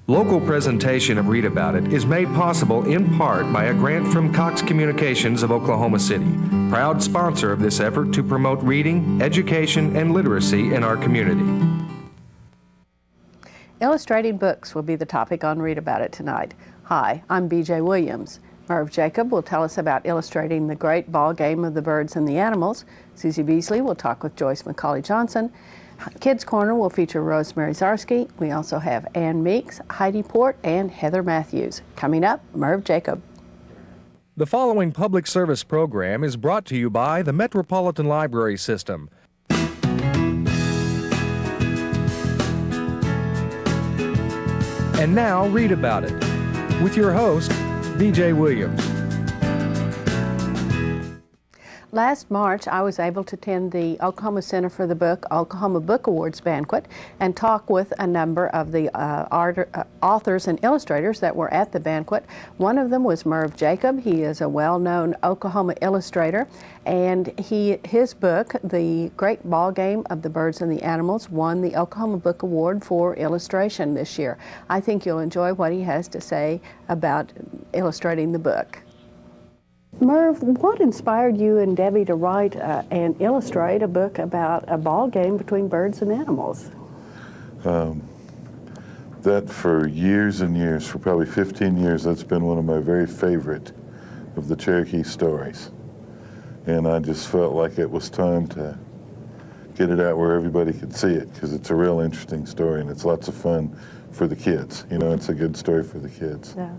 Local presentation of Read About It is made possible in part by a grant from Cox Communications of Oklahoma City, proud sponsor of this effort to promote reading, education, and literacy in our community. Illustrating books will be the topic on Read About It tonight. Hi, I'm B.J. Williams. Merv Jacob will tell us about illustrating the great ball game of the birds and the animals. Susie Beasley will talk with Joyce McCauley Johnson. Kids Corner will feature Rosemary Zarsky. We also have Ann Meeks, Heidi Port, and Heather Matthews. Coming up, Merv Jacob. The following public service program is brought to you by the Metropolitan Library System. And now, Read About It, with your host, B.J. Williams. Last March, I was able to attend the Oklahoma Center for the Book Oklahoma Book Awards banquet and talk with a number of the authors and illustrators that were at the banquet. One of them was Merv Jacob. He is a well-known Oklahoma illustrator, and his book, The Great Ball Game of the Birds and the Animals, won the Oklahoma Book Award for illustration this year. I think you'll enjoy what he has to say about illustrating the book. Merv, what inspired you and Debbie to write and illustrate a book about a ball game between birds and animals? That for years and years, for probably 15 years, that's been one of my very favorite of the Cherokee stories. And I just felt like it was time to get it out where everybody could see it, because it's a real interesting story and it's lots of fun for the kids. You know, it's a good story for the kids. Yeah.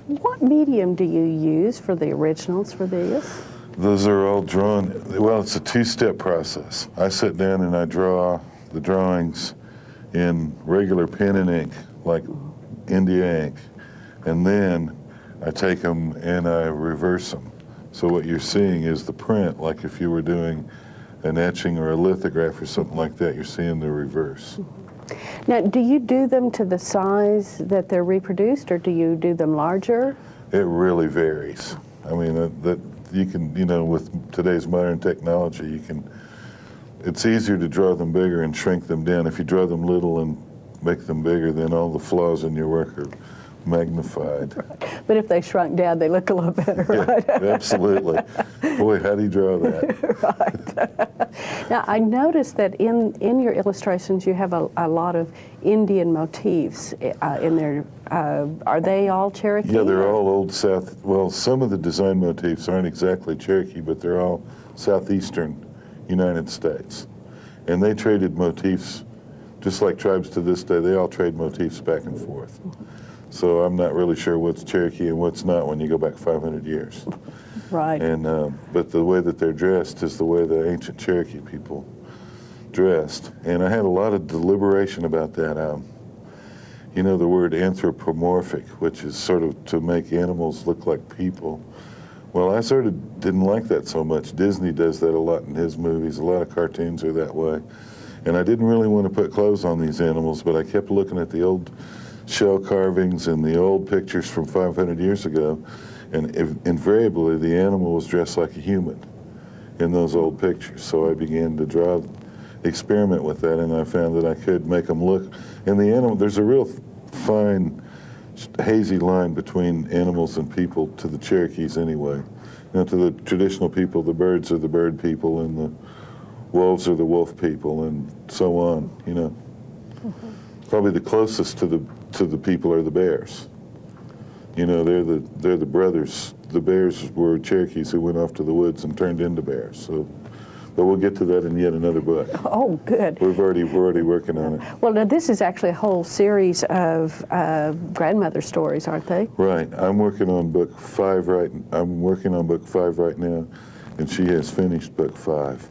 What medium do you use for the originals for these? Those are all drawn. Well, it's a two-step process. I sit down and I draw the drawings in regular pen and ink, like India ink, and then I take them and I reverse them. So what you're seeing is the print, like if you were doing an etching or a lithograph or something like that, you're seeing the reverse. Now, do you do them to the size that they're reproduced, or do you do them larger? It really varies. I mean, that you can, you know, with today's modern technology, you can, it's easier to draw them bigger and shrink them down. If you draw them little and make them bigger, then all the flaws in your work are magnified. Right. But if they shrunk down, they look a little better, right? Yeah, absolutely. Boy, how do you draw that? Right. Now, I noticed that in your illustrations, you have a lot of Indian motifs in there. Are they all Cherokee? Yeah, they're all Old South. Well, some of the design motifs aren't exactly Cherokee, but they're all southeastern United States. And they traded motifs, just like tribes to this day, they all trade motifs back and forth. So I'm not really sure what's Cherokee and what's not when you go back 500 years. Right. And but the way that they're dressed is the way the ancient Cherokee people dressed. And I had a lot of deliberation about that. You know, the word anthropomorphic, which is sort of to make animals look like people. Well, I sort of didn't like that so much. Disney does that a lot in his movies. A lot of cartoons are that way. And I didn't really want to put clothes on these animals, but I kept looking at the old shell carvings and the old pictures from 500 years ago, and invariably the animal was dressed like a human in those old pictures. So I began to experiment with that, and I found that I could make them look, and the animal, there's a real fine, hazy line between animals and people to the Cherokees anyway. You know, to the traditional people, the birds are the bird people, and the wolves are the wolf people, and so on, you know. Mm-hmm. Probably the closest to the people are the bears. You know, they're the brothers. The bears were Cherokees who went off to the woods and turned into bears. So, but we'll get to that in yet another book. Oh, good. We're already working on it. Well, now this is actually a whole series of grandmother stories, aren't they? Right. I'm working on book 5 right now, and she has finished book 5.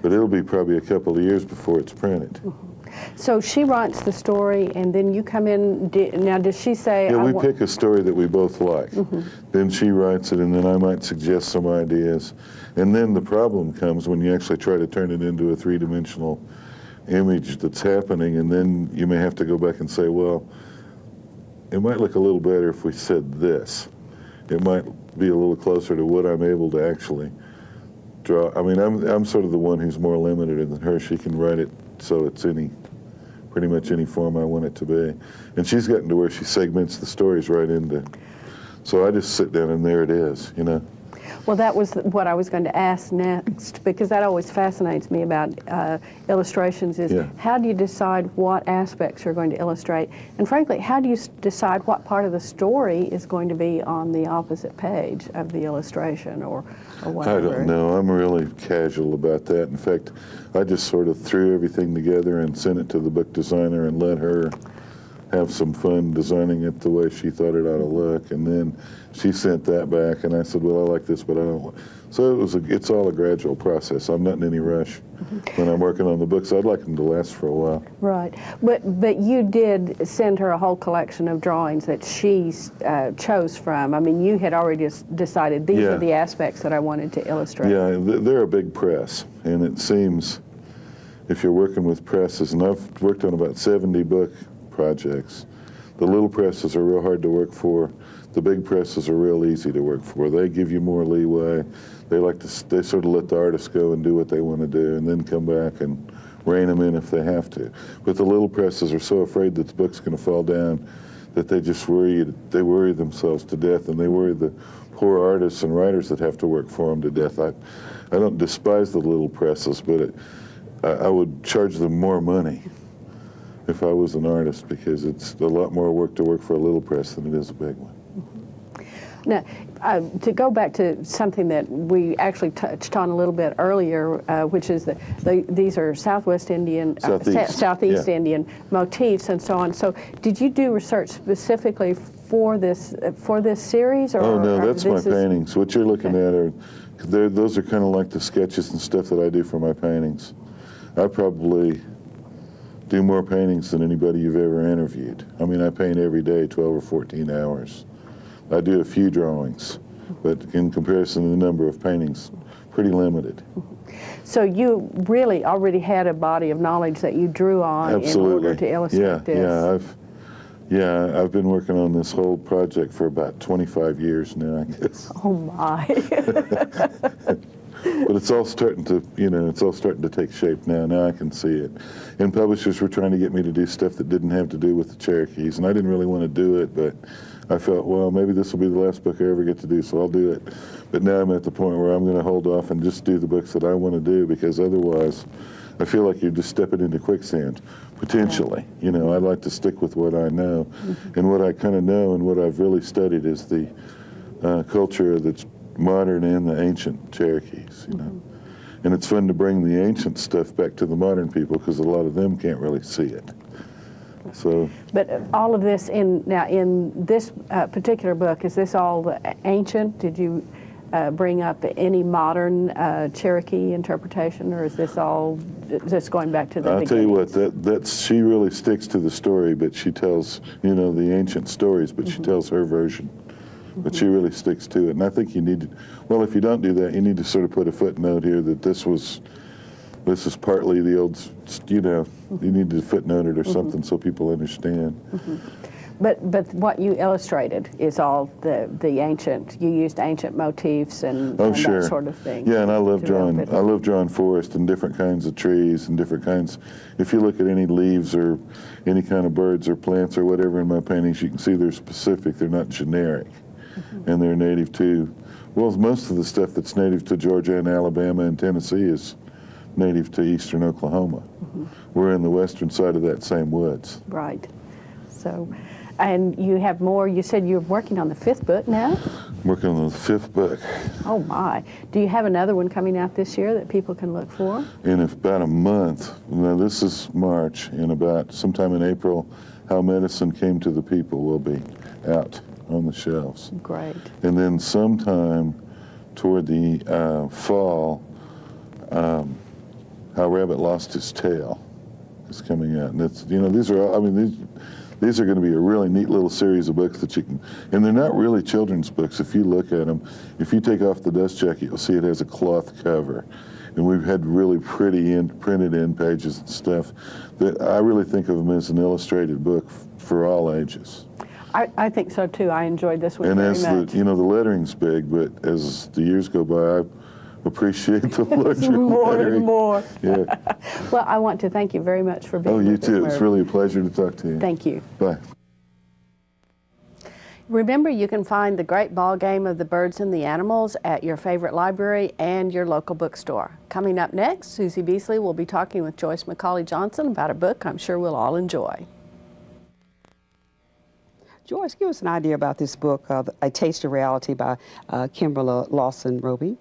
But it'll be probably a couple of years before it's printed. Mm-hmm. So she writes the story, and then you come in. Now, does she say? Yeah, we pick a story that we both like. Mm-hmm. Then she writes it, and then I might suggest some ideas. And then the problem comes when you actually try to turn it into a three-dimensional image that's happening, and then you may have to go back and say, well, it might look a little better if we said this. It might be a little closer to what I'm able to actually draw. I mean, I'm sort of the one who's more limited than her. She can write it so it's any pretty much any form I want it to be. And she's gotten to where she segments the stories right into. So I just sit down and there it is, you know. Well, that was what I was going to ask next, because that always fascinates me about illustrations is how do you decide what aspects you're going to illustrate? And frankly, how do you decide what part of the story is going to be on the opposite page of the illustration or whatever? I don't know. I'm really casual about that. In fact, I just sort of threw everything together and sent it to the book designer and let her have some fun designing it the way she thought it ought to look, and then she sent that back, and I said, well, I like this, but I don't want. So it's all a gradual process. I'm not in any rush when I'm working on the books. I'd like them to last for a while. Right, but you did send her a whole collection of drawings that she chose from. I mean, you had already decided these are the aspects that I wanted to illustrate. Yeah, they're a big press, and it seems if you're working with presses, and I've worked on about 70 book projects. The little presses are real hard to work for. The big presses are real easy to work for. They give you more leeway. They sort of let the artists go and do what they want to do, and then come back and rein them in if they have to. But the little presses are so afraid that the book's going to fall down that they just worry themselves to death, and they worry the poor artists and writers that have to work for them to death. I don't despise the little presses, but I would charge them more money if I was an artist, because it's a lot more work to work for a little press than it is a big one. Now, to go back to something that we actually touched on a little bit earlier, which is these are Southeast Indian Indian motifs and so on. So, did you do research specifically for this series? Or, oh no, that's my paintings. What you're looking at those are kind of like the sketches and stuff that I do for my paintings. I probably do more paintings than anybody you've ever interviewed. I mean, I paint every day, 12 or 14 hours. I do a few drawings, but in comparison to the number of paintings, pretty limited. So you really already had a body of knowledge that you drew on in order to illustrate this. I've been working on this whole project for about 25 years now, I guess. Oh my. But it's all starting to take shape now. Now I can see it. And publishers were trying to get me to do stuff that didn't have to do with the Cherokees, and I didn't really want to do it, but I felt, well, maybe this will be the last book I ever get to do, so I'll do it. But now I'm at the point where I'm going to hold off and just do the books that I want to do, because otherwise I feel like you're just stepping into quicksand, potentially. You know, I'd like to stick with what I know. And what I kind of know and what I've really studied is the culture that's modern and the ancient Cherokees, you know. And it's fun to bring the ancient stuff back to the modern people, because a lot of them can't really see it. So, but all of this in this particular book, is this all the ancient? Did you bring up any modern Cherokee interpretation, or is this all just going back to the beginning? I'll tell you what, that's she really sticks to the story, but she tells, you know, the ancient stories, but she tells her version. But she really sticks to it, and I think you need to, well, if you don't do that, you need to sort of put a footnote here that this is partly the old, you know, you need to footnote it or something so people understand. But what you illustrated is all the ancient. You used ancient motifs and that sort of thing. Yeah, and I love drawing forest and different kinds of trees and different kinds. If you look at any leaves or any kind of birds or plants or whatever in my paintings, you can see they're specific. They're not generic, and they're native to. Well, most of the stuff that's native to Georgia and Alabama and Tennessee is native to eastern Oklahoma. We're in the western side of that same woods. Right. So, and you have more. You said you're working on the 5th book now? I'm working on the 5th book. Oh my. Do you have another one coming out this year that people can look for? In about a month. Now this is March. In about sometime in April, How Medicine Came to the People will be out on the shelves. Great. And then sometime toward the fall, How Rabbit Lost His Tail is coming out. And it's, you know, these are going to be a really neat little series of books that you can, and they're not really children's books. If you look at them, if you take off the dust jacket, you'll see it has a cloth cover. And we've had really pretty printed in pages and stuff that I really think of them as an illustrated book for all ages. I think so too. I enjoyed this one and very as much. the lettering's big, but as the years go by, I appreciate the luxury. More and more. Yeah. Well, I want to thank you very much for being Oh, you with us, too. It's Merv. really a pleasure to talk to you. Thank you. Bye. Remember, you can find the great ball game of the birds and the animals at your favorite library and your local bookstore. Coming up next, Susie Beasley will be talking with Joyce McCauley Johnson about a book I'm sure we'll all enjoy. Joyce, give us an idea about this book, A Taste of Reality by Kimberly Lawson Roby.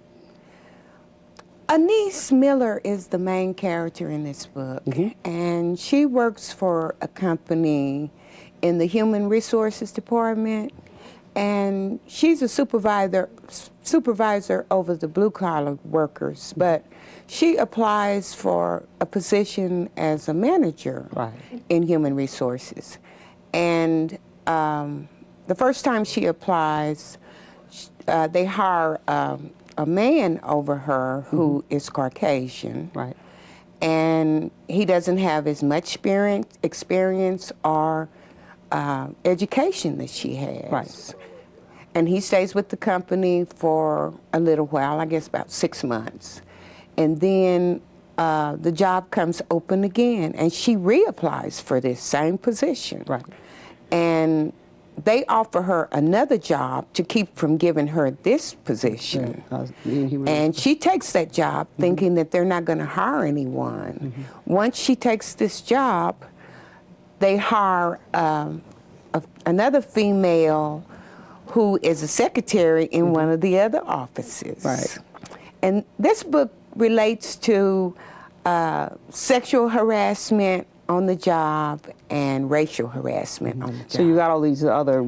Anise Miller is the main character in this book, and she works for a company in the Human Resources Department, and she's a supervisor over the blue-collar workers, but she applies for a position as a manager in Human Resources. And the first time she applies, they hire a man over her who is Caucasian. Right. And he doesn't have as much experience or education that she has. Right. And he stays with the company for a little while, I guess about 6 months. And then the job comes open again, and she reapplies for this same position. Right. And they offer her another job to keep from giving her this position. And she takes that job thinking that they're not going to hire anyone. Once she takes this job, they hire another female who is a secretary in one of the other offices. Right. And this book relates to sexual harassment on the job and racial harassment on the job. So you got all these other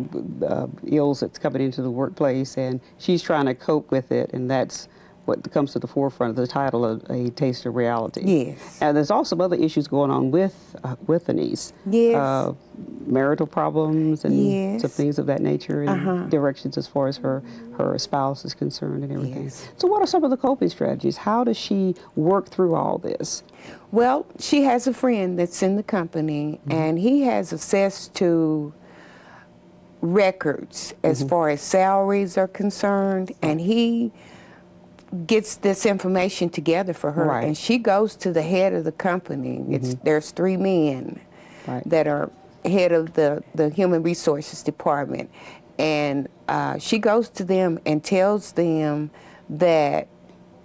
ills that's coming into the workplace, and she's trying to cope with it, and that's what comes to the forefront of the title of A Taste of Reality. Yes. And there's also other issues going on with Anise. Yes. Marital problems and Yes. some things of that nature, and directions as far as her spouse is concerned and everything. Yes. So what are some of the coping strategies? How does she work through all this? Well, she has a friend that's in the company, and he has access to records as far as salaries are concerned, and he gets this information together for her. Right. And she goes to the head of the company. There's 3 men that are head of the Human Resources Department, and she goes to them and tells them that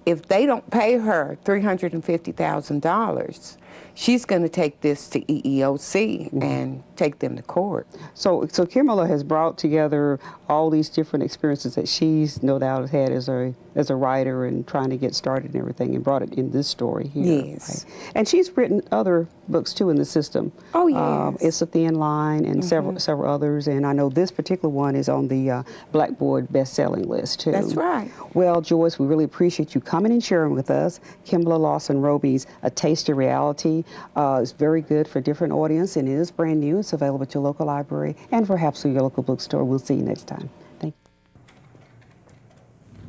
if they don't pay her $350,000, she's going to take this to EEOC and take them to court. So Kimberly has brought together all these different experiences that she's no doubt had as a writer and trying to get started and everything, and brought it in this story here. Yes. Right? And she's written other books too in the system. Oh, yes. It's a Thin Line and several others, and I know this particular one is on the Blackboard best-selling list too. That's right. Well, Joyce, we really appreciate you coming and sharing with us Kimberly Lawson Roby's A Taste of Reality. It's very good for different audience, and it is brand new. It's available at your local library and perhaps at your local bookstore. We'll see you next time. Thank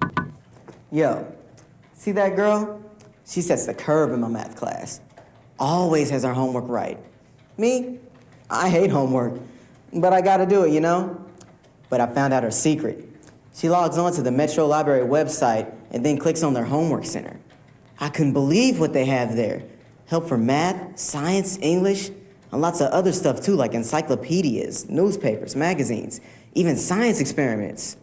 you. Yo, see that girl? She sets the curve in my math class. Always has her homework right. Me? I hate homework, but I gotta do it, you know? But I found out her secret. She logs on to the Metro Library website and then clicks on their homework center. I couldn't believe what they have there. Help for math, science, English, and lots of other stuff too, like encyclopedias, newspapers, magazines, even science experiments.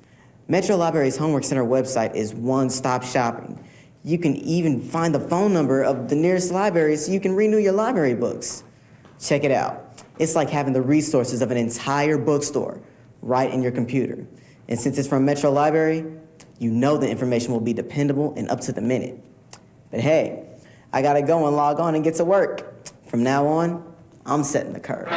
Metro Library's Homework Center website is one-stop shopping. You can even find the phone number of the nearest library so you can renew your library books. Check it out. It's like having the resources of an entire bookstore right in your computer. And since it's from Metro Library, you know the information will be dependable and up to the minute. But hey, I gotta go and log on and get to work. From now on, I'm setting the curve.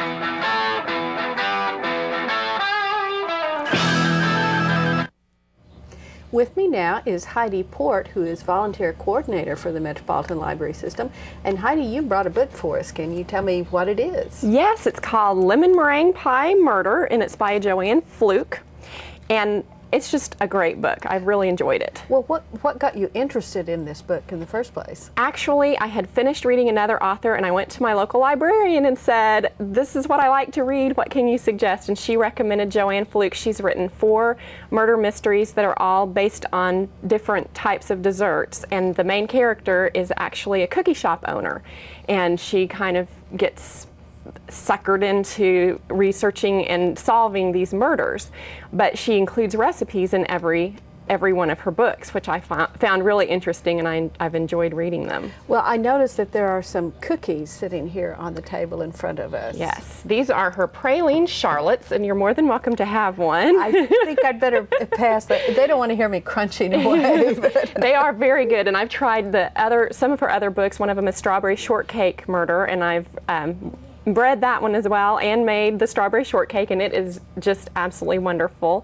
With me now is Heidi Port, who is volunteer coordinator for the Metropolitan Library System. And Heidi, you brought a book for us. Can you tell me what it is? Yes, it's called Lemon Meringue Pie Murder, and it's by Joanne Fluke. And It's just a great book. I've really enjoyed it. Well, what got you interested in this book in the first place? Actually, I had finished reading another author, and I went to my local librarian and said, this is what I like to read, what can you suggest? And she recommended Joanne Fluke. She's written 4 murder mysteries that are all based on different types of desserts, and the main character is actually a cookie shop owner, and she kind of gets suckered into researching and solving these murders, but she includes recipes in every one of her books, which I found really interesting, and I've enjoyed reading them. Well, I noticed that there are some cookies sitting here on the table in front of us. Yes, these are her praline charlottes, and you're more than welcome to have one. I think I'd better pass that. They don't want to hear me crunching away. But. They are very good, and I've tried some of her other books. One of them is Strawberry Shortcake Murder, and I've bred that one as well and made the strawberry shortcake, and it is just absolutely wonderful.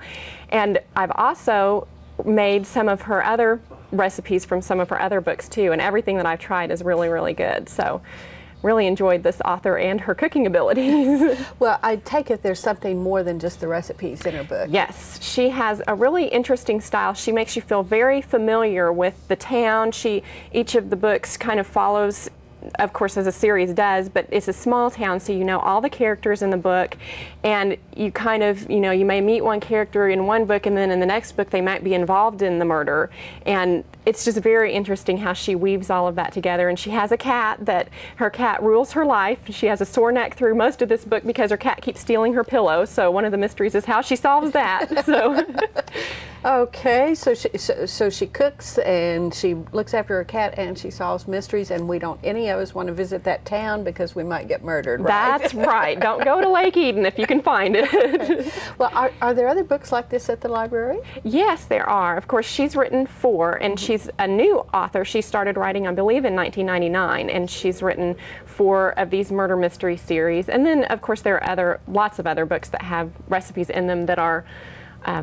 And I've also made some of her other recipes from some of her other books too, and everything that I've tried is really, really good. So really enjoyed this author and her cooking abilities. Well, I take it there's something more than just the recipes in her book. Yes, she has a really interesting style. She makes you feel very familiar with the town. Each of the books kind of follows, of course, as a series does, but it's a small town, so you know all the characters in the book, and you kind of, you may meet one character in one book, and then in the next book they might be involved in the murder, and it's just very interesting how she weaves all of that together. And she has a cat her cat rules her life. She has a sore neck through most of this book because her cat keeps stealing her pillow, so one of the mysteries is how she solves that. So. Okay, so she cooks and she looks after her cat and she solves mysteries, and we don't any of us want to visit that town because we might get murdered, right? That's right. Don't go to Lake Eden if you can find it. Well, are there other books like this at the library? Yes, there are. Of course, she's written 4, and she's a new author. She started writing, I believe, in 1999, and she's written 4 of these murder mystery series. And then, of course, there are lots of other books that have recipes in them that are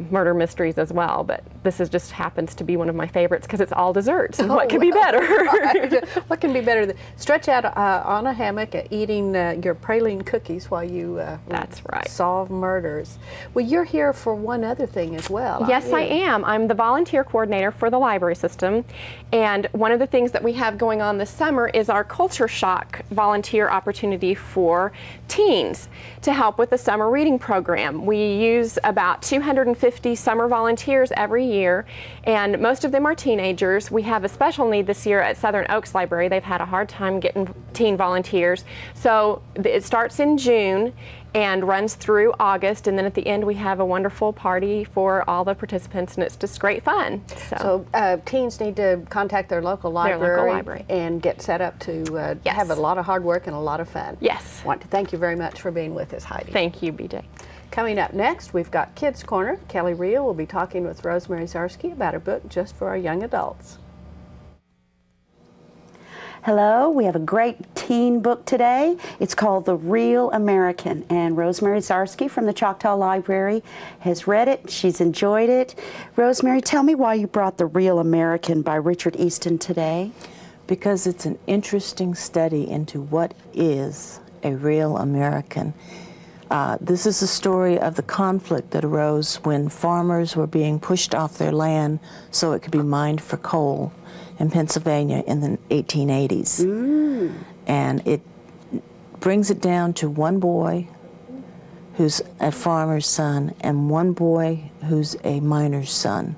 murder mysteries as well, but this just happens to be one of my favorites because it's all desserts. And what could be better? Right. What can be better than stretch out on a hammock eating your praline cookies while you That's right. solve murders. Well, you're here for one other thing as well. Yes, I am. I'm the volunteer coordinator for the library system, and one of the things that we have going on this summer is our Culture Shock volunteer opportunity for teens to help with the summer reading program. We use about 250 summer volunteers every year, and most of them are teenagers. We have a special need this year at Southern Oaks Library. They've had a hard time getting teen volunteers. So it starts in June and runs through August, and then at the end we have a wonderful party for all the participants, and it's just great fun. So teens need to contact their local library, and get set up to Yes. have a lot of hard work and a lot of fun. Yes. I want to thank you very much for being with us, Heidi. Thank you, BJ. Coming up next, we've got Kids Corner. Kelly Reel will be talking with Rosemary Zarsky about her book, Just for Our Young Adults. Hello, we have a great teen book today. It's called The Real American, and Rosemary Zarsky from the Choctaw Library has read it. She's enjoyed it. Rosemary, tell me why you brought The Real American by Richard Easton today. Because it's an interesting study into what is a real American. This is a story of the conflict that arose when farmers were being pushed off their land so it could be mined for coal in Pennsylvania in the 1880s. And it brings it down to one boy who's a farmer's son and one boy who's a miner's son.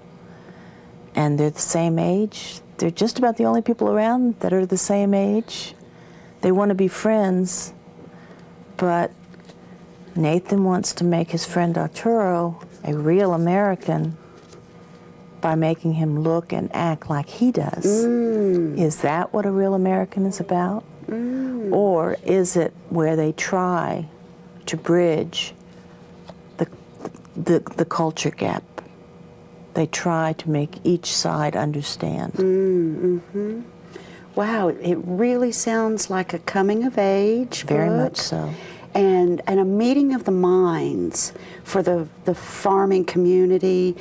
And they're the same age. They're just about the only people around that are the same age. They want to be friends, but Nathan wants to make his friend Arturo a real American by making him look and act like he does. Is that what a real American is about? Or is it where they try to bridge the culture gap? They try to make each side understand. Wow, it really sounds like a coming of age Very book. much so. And a meeting of the minds for the farming community,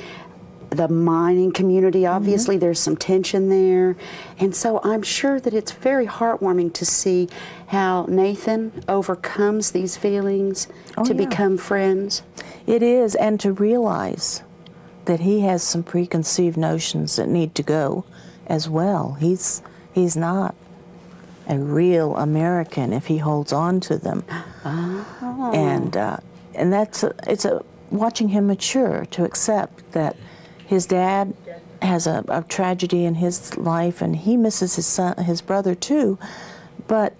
the mining community. Obviously there's some tension there, and so I'm sure that it's very heartwarming to see how Nathan overcomes these feelings to become friends. It is, and to realize that he has some preconceived notions that need to go as well. He's not a real American if he holds on to them. Oh. And it's watching him mature to accept that his dad has a tragedy in his life and he misses his brother too, but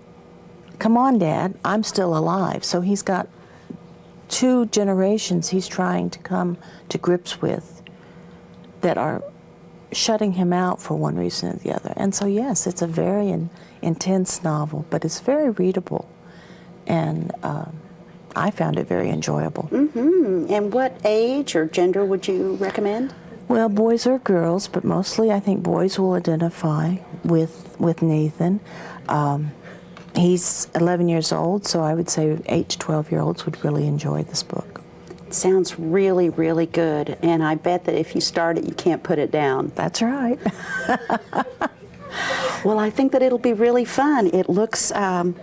come on, Dad, I'm still alive. So he's got 2 generations he's trying to come to grips with that are shutting him out for one reason or the other. And so yes, it's a very intense novel, but it's very readable, and I found it very enjoyable. Mm-hmm. And what age or gender would you recommend? Well, boys or girls, but mostly I think boys will identify with Nathan. He's 11 years old, so I would say 8 to 12-year-olds would really enjoy this book. Sounds really, really good, and I bet that if you start it, you can't put it down. That's right. Well, I think that it'll be really fun. It looks like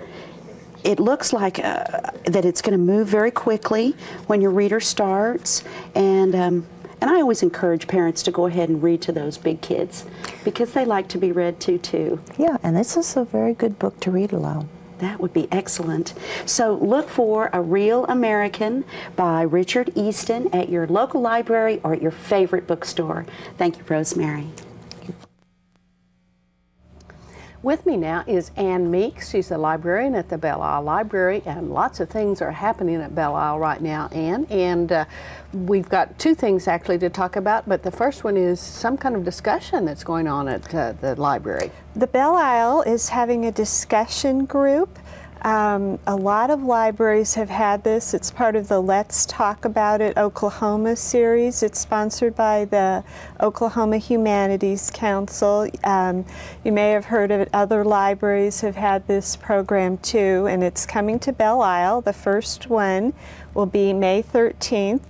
that it's going to move very quickly when your reader starts, and I always encourage parents to go ahead and read to those big kids because they like to be read to too. Yeah, and this is a very good book to read aloud. That would be excellent. So look for A Real American by Richard Easton at your local library or at your favorite bookstore. Thank you, Rosemary. With me now is Ann Meeks. She's the librarian at the Belle Isle Library, and lots of things are happening at Belle Isle right now, Ann. And we've got 2 things actually to talk about, but the first one is some kind of discussion that's going on at the library. The Belle Isle is having a discussion group. A lot of libraries have had this. It's part of the Let's Talk About It Oklahoma series. It's sponsored by the Oklahoma Humanities Council. You may have heard of it. Other libraries have had this program too, and it's coming to Belle Isle. The first one will be May 13th.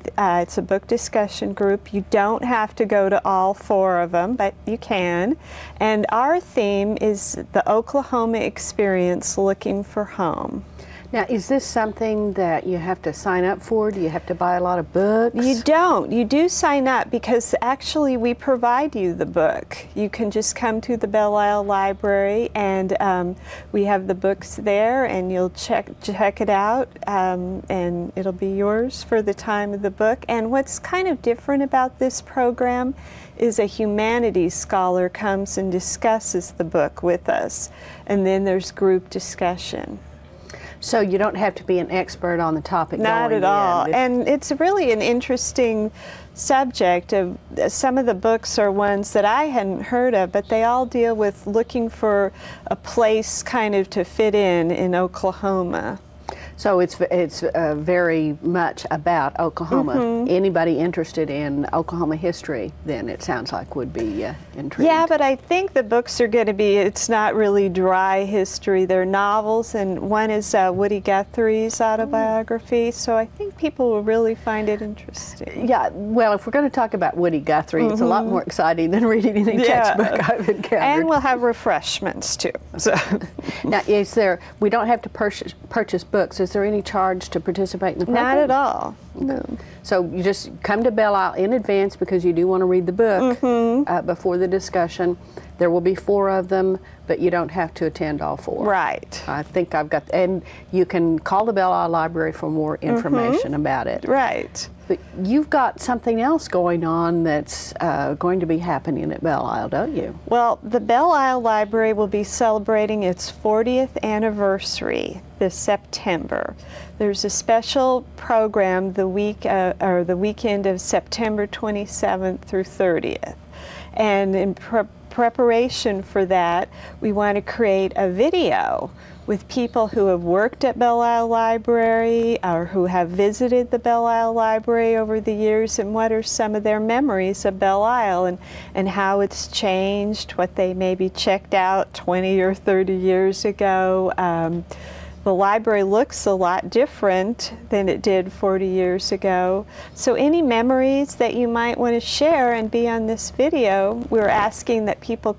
It's a book discussion group. You don't have to go to all 4 of them, but you can. And our theme is the Oklahoma experience looking for home. Now, is this something that you have to sign up for? Do you have to buy a lot of books? You don't. You do sign up because actually we provide you the book. You can just come to the Belle Isle Library and we have the books there and you'll check it out and it'll be yours for the time of the book. And what's kind of different about this program is a humanities scholar comes and discusses the book with us, and then there's group discussion. So you don't have to be an expert on the topic. Not at all. And it's really an interesting subject. Some of the books are ones that I hadn't heard of, but they all deal with looking for a place kind of to fit in Oklahoma. So it's very much about Oklahoma. Mm-hmm. Anybody interested in Oklahoma history, then it sounds like would be intrigued. Yeah, but I think the books are going to be, it's not really dry history. They're novels, and one is Woody Guthrie's autobiography, so I think people will really find it interesting. Yeah, well, if we're going to talk about Woody Guthrie, it's a lot more exciting than reading any textbook I've encountered. And we'll have refreshments too. So. Now, we don't have to purchase books. Is there any charge to participate in the program? Not at all. No. So you just come to Belle Isle in advance because you do want to read the book before the discussion. There will be 4 of them, but you don't have to attend all 4. Right. I think I've got, and you can call the Belle Isle Library for more information about it. Right. But you've got something else going on that's going to be happening at Belle Isle, don't you? Well, the Belle Isle Library will be celebrating its 40th anniversary this September. There's a special program the weekend of September 27th through 30th. And in preparation for that, we want to create a video with people who have worked at Belle Isle Library or who have visited the Belle Isle Library over the years, and what are some of their memories of Belle Isle and how it's changed, what they maybe checked out 20 or 30 years ago. the library looks a lot different than it did 40 years ago. So any memories that you might want to share and be on this video, we're asking that people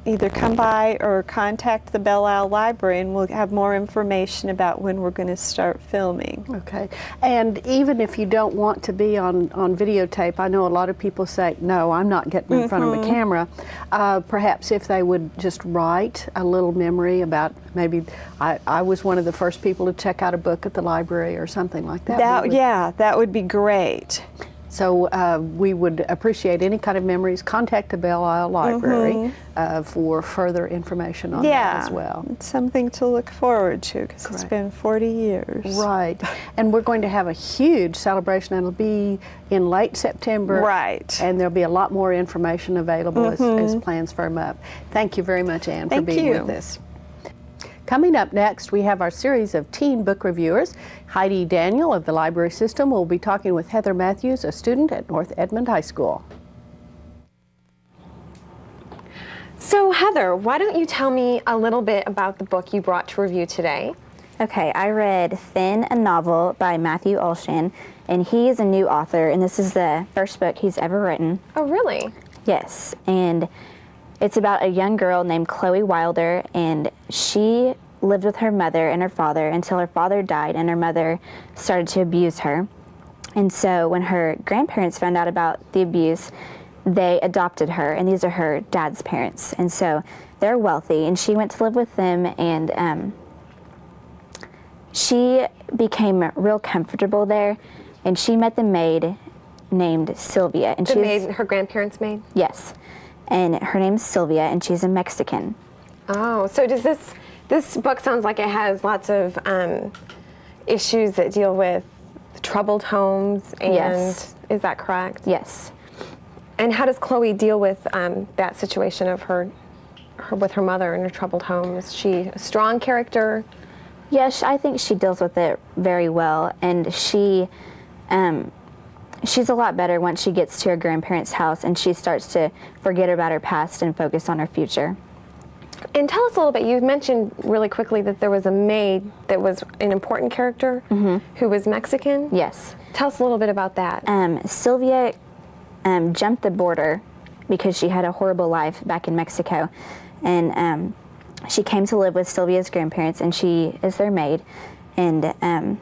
either come by or contact the Belle Isle Library, and we'll have more information about when we're going to start filming. Okay. And even if you don't want to be on videotape, I know a lot of people say, no, I'm not getting in front of a camera. Perhaps if they would just write a little memory about maybe I was one of the first people to check out a book at the library or something like that. Yeah, that would be great. So we would appreciate any kind of memories. Contact the Belle Isle Library for further information on that as well. It's something to look forward to because it's been 40 years. Right. And we're going to have a huge celebration. It'll be in late September. Right. And there'll be a lot more information available as plans firm up. Thank you very much, Anne, for being with us. Coming up next, we have our series of teen book reviewers. Heidi Daniel of the Library System will be talking with Heather Matthews, a student at North Edmond High School. So Heather, why don't you tell me a little bit about the book you brought to review today? Okay, I read Finn, a novel by Matthew Olshan, and he is a new author, and this is the first book he's ever written. Oh, really? Yes, and it's about a young girl named Chloe Wilder, and she lived with her mother and her father until her father died and her mother started to abuse her. And so when her grandparents found out about the abuse, they adopted her, and these are her dad's parents. And so they're wealthy, and she went to live with them, and she became real comfortable there, and she met the maid named Sylvia. And Her grandparents' maid? Yes. And her name's Sylvia, and she's a Mexican. Oh, so does this book sounds like it has lots of issues that deal with troubled homes, and yes. Is that correct? Yes. And how does Chloe deal with that situation of her with her mother in her troubled home? Is she a strong character? Yes, I think she deals with it very well, and she's a lot better once she gets to her grandparents' house and she starts to forget about her past and focus on her future. And tell us a little bit, you mentioned really quickly that there was a maid that was an important character who was Mexican. Yes. Tell us a little bit about that. Sylvia jumped the border because she had a horrible life back in Mexico, and she came to live with Sylvia's grandparents, and she is their maid, and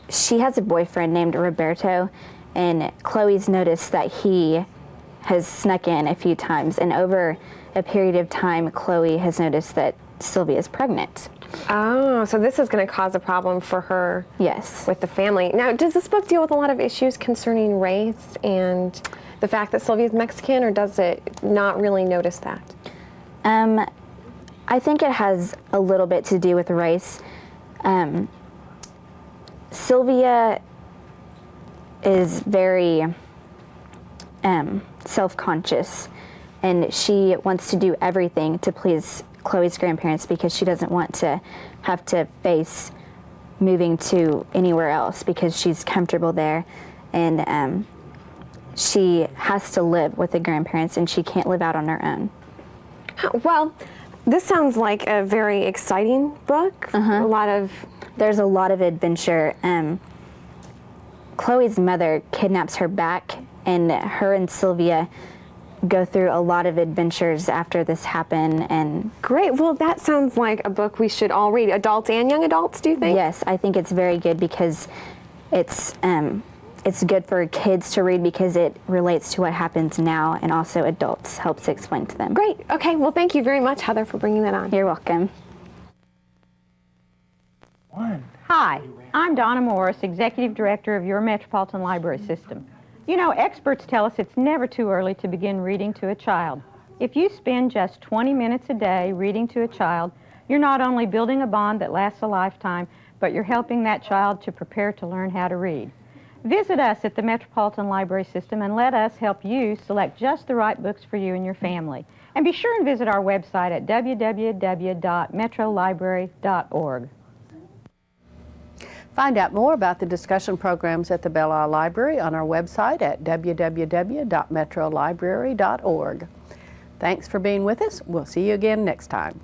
she has a boyfriend named Roberto, and Chloe's noticed that he has snuck in a few times, and over a period of time, Chloe has noticed that Sylvia is pregnant. Oh, so this is going to cause a problem for her. Yes. With the family. Now, does this book deal with a lot of issues concerning race and the fact that Sylvia is Mexican, or does it not really notice that? I think it has a little bit to do with race. Sylvia is very self-conscious, and she wants to do everything to please Chloe's grandparents because she doesn't want to have to face moving to anywhere else because she's comfortable there, and she has to live with the grandparents, and she can't live out on her own. Well, this sounds like a very exciting book. There's a lot of adventure. Chloe's mother kidnaps her back, and her and Sylvia go through a lot of adventures after this happened. And great. Well, that sounds like a book we should all read, adults and young adults, do you think? Yes, I think it's very good because it's good for kids to read because it relates to what happens now, and also adults helps explain to them. Great. Okay. Well, thank you very much, Heather, for bringing that on. You're welcome. Hi, I'm Donna Morris, Executive Director of your Metropolitan Library System. You know, experts tell us it's never too early to begin reading to a child. If you spend just 20 minutes a day reading to a child, you're not only building a bond that lasts a lifetime, but you're helping that child to prepare to learn how to read. Visit us at the Metropolitan Library System and let us help you select just the right books for you and your family. And be sure and visit our website at www.metrolibrary.org. Find out more about the discussion programs at the Belle Isle Library on our website at www.metrolibrary.org. Thanks for being with us. We'll see you again next time.